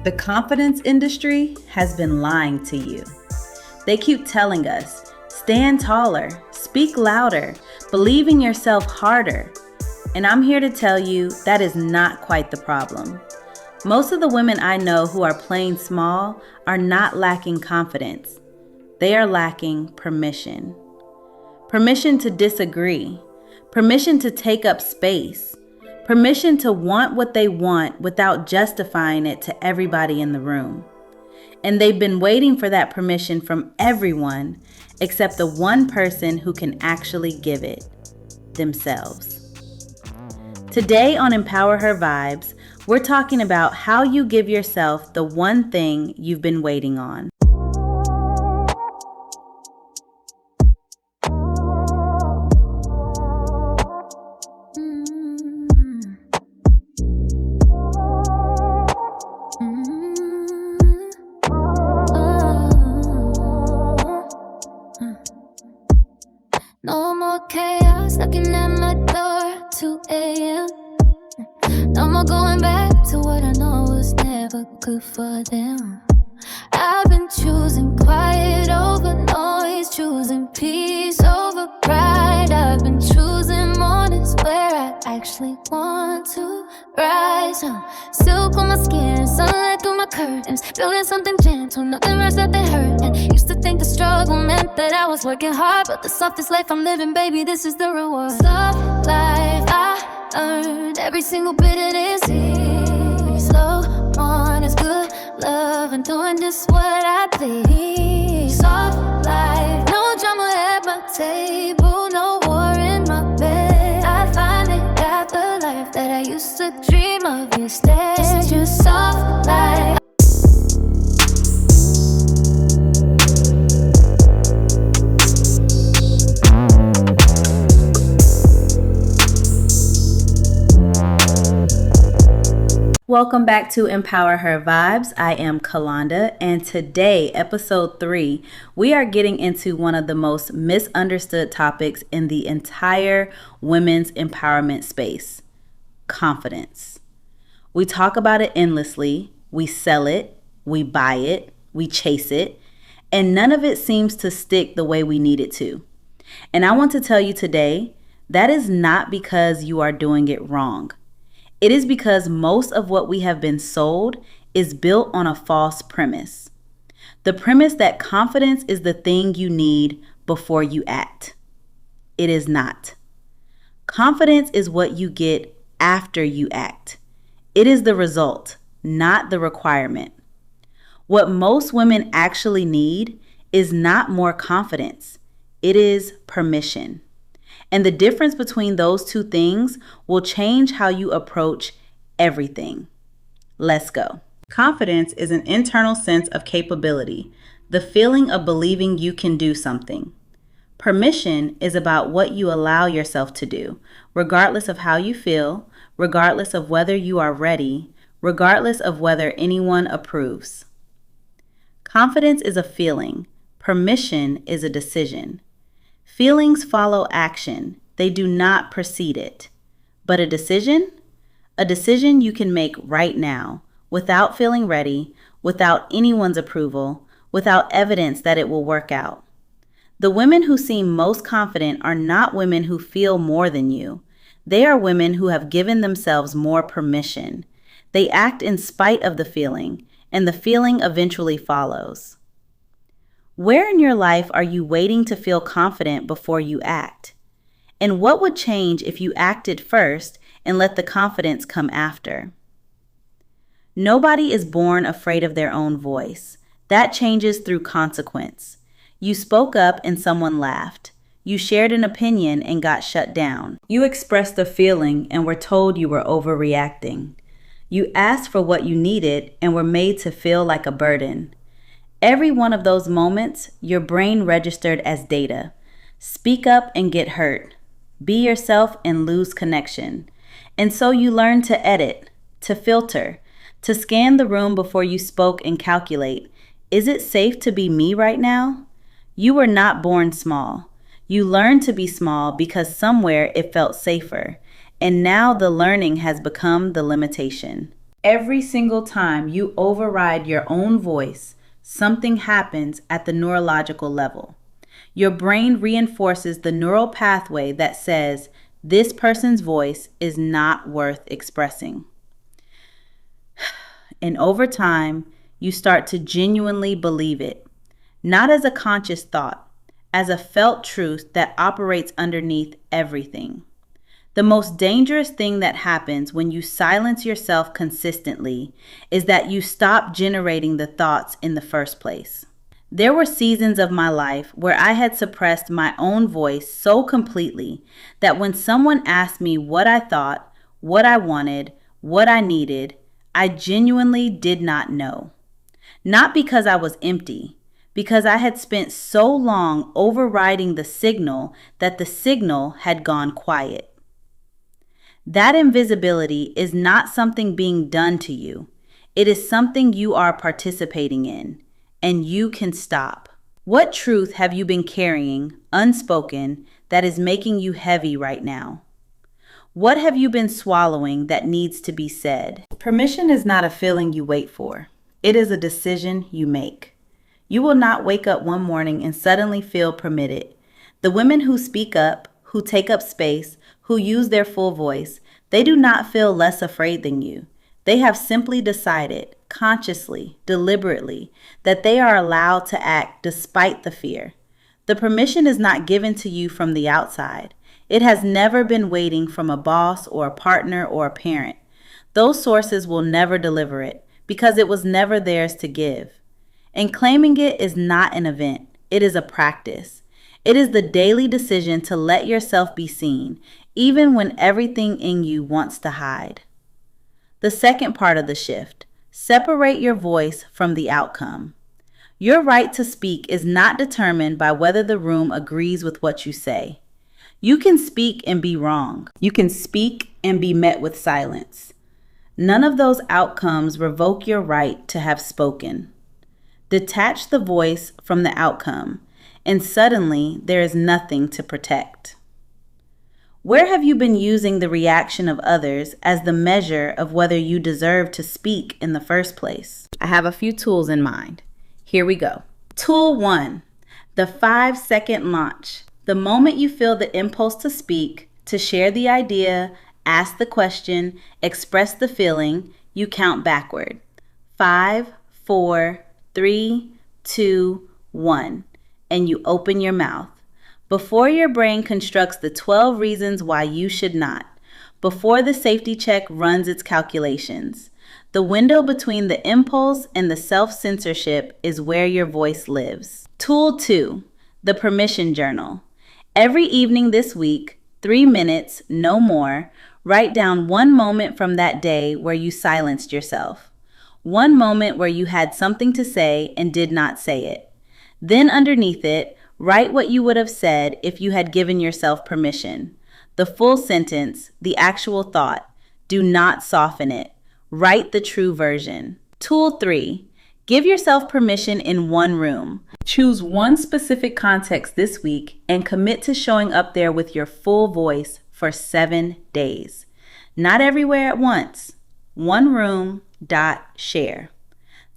The confidence industry has been lying to you. They keep telling us, stand taller, speak louder, believe in yourself harder. And I'm here to tell you that is not quite the problem. Most of the women I know who are playing small are not lacking confidence. They are lacking permission. Permission to disagree. Permission to take up space. Permission to want what they want without justifying it to everybody in the room. And they've been waiting for that permission from everyone except the one person who can actually give it, themselves. Today on Empower Her Vibes, we're talking about how you give yourself the one thing you've been waiting on. No more chaos knocking at my door, 2 a.m. No more going back to what I know was never good for them. I've been choosing quiet over noise, choosing peace over pride. I've been choosing mornings where I actually want to rise. Silk on my skin, sunlight through my curtains, building something gentle, nothing rush, nothing hurt. And used to think the struggle meant that I was working hard, but the softest life I'm living, baby, this is the reward. Soft life, I earned every single bit of this. Slow on is good love and doing just what I please. Soft life, no drama at my table, no war in my bed. I finally got the life that I used to dream of instead. This is just soft life. Welcome back to Empower Her Vibes. I am Kalonda, and today, episode 3, we are getting into one of the most misunderstood topics in the entire women's empowerment space: confidence. We talk about it endlessly, we sell it, we buy it, we chase it, and none of it seems to stick the way we need it to. And I want to tell you today, that is not because you are doing it wrong. It is because most of what we have been sold is built on a false premise. The premise that confidence is the thing you need before you act. It is not. Confidence is what you get after you act. It is the result, not the requirement. What most women actually need is not more confidence. It is permission. And the difference between those two things will change how you approach everything. Let's go. Confidence is an internal sense of capability, the feeling of believing you can do something. Permission is about what you allow yourself to do, regardless of how you feel, regardless of whether you are ready, regardless of whether anyone approves. Confidence is a feeling. Permission is a decision. Feelings follow action. They do not precede it. But a decision? A decision you can make right now, without feeling ready, without anyone's approval, without evidence that it will work out. The women who seem most confident are not women who feel more than you. They are women who have given themselves more permission. They act in spite of the feeling, and the feeling eventually follows. Where in your life are you waiting to feel confident before you act? And what would change if you acted first and let the confidence come after? Nobody is born afraid of their own voice. That changes through consequence. You spoke up and someone laughed. You shared an opinion and got shut down. You expressed a feeling and were told you were overreacting. You asked for what you needed and were made to feel like a burden. Every one of those moments, your brain registered as data. Speak up and get hurt. Be yourself and lose connection. And so you learn to edit, to filter, to scan the room before you spoke and calculate, is it safe to be me right now? You were not born small. You learned to be small because somewhere it felt safer. And now the learning has become the limitation. Every single time you override your own voice, something happens at the neurological level. Your brain reinforces the neural pathway that says, this person's voice is not worth expressing. And over time, you start to genuinely believe it, not as a conscious thought, as a felt truth that operates underneath everything. The most dangerous thing that happens when you silence yourself consistently is that you stop generating the thoughts in the first place. There were seasons of my life where I had suppressed my own voice so completely that when someone asked me what I thought, what I wanted, what I needed, I genuinely did not know. Not because I was empty, because I had spent so long overriding the signal that the signal had gone quiet. That invisibility is not something being done to you. It is something you are participating in, and you can stop. What truth have you been carrying, unspoken, that is making you heavy right now? What have you been swallowing that needs to be said? Permission is not a feeling you wait for. It is a decision you make. You will not wake up one morning and suddenly feel permitted. The women who speak up, who take up space, who use their full voice, they do not feel less afraid than you. They have simply decided, consciously, deliberately, that they are allowed to act despite the fear. The permission is not given to you from the outside. It has never been waiting from a boss or a partner or a parent. Those sources will never deliver it because it was never theirs to give. And claiming it is not an event. It is a practice. It is the daily decision to let yourself be seen, even when everything in you wants to hide. The second part of the shift, separate your voice from the outcome. Your right to speak is not determined by whether the room agrees with what you say. You can speak and be wrong. You can speak and be met with silence. None of those outcomes revoke your right to have spoken. Detach the voice from the outcome, and suddenly there is nothing to protect. Where have you been using the reaction of others as the measure of whether you deserve to speak in the first place? I have a few tools in mind. Here we go. Tool 1, the 5-second launch. The moment you feel the impulse to speak, to share the idea, ask the question, express the feeling, you count backward. 5, 4, 3, 2, 1, and you open your mouth. Before your brain constructs the 12 reasons why you should not, before the safety check runs its calculations, the window between the impulse and the self-censorship is where your voice lives. Tool 2, the permission journal. Every evening this week, 3 minutes, no more, write down one moment from that day where you silenced yourself. One moment where you had something to say and did not say it. Then underneath it, write what you would have said if you had given yourself permission. The full sentence, the actual thought. Do not soften it. Write the true version. Tool 3, give yourself permission in one room. Choose one specific context this week and commit to showing up there with your full voice for 7 days. Not everywhere at once. One room, share.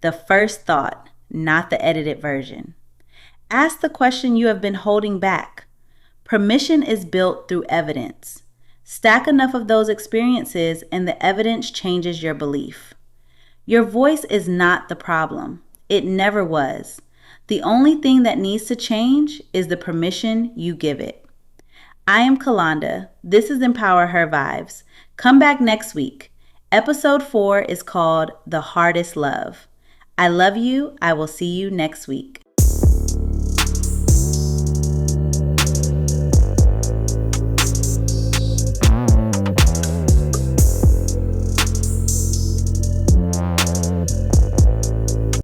The first thought, not the edited version. Ask the question you have been holding back. Permission is built through evidence. Stack enough of those experiences and the evidence changes your belief. Your voice is not the problem. It never was. The only thing that needs to change is the permission you give it. I am Kalonda. This is Empower Her Vibes. Come back next week. Episode 4 is called The Hardest Love. I love you. I will see you next week.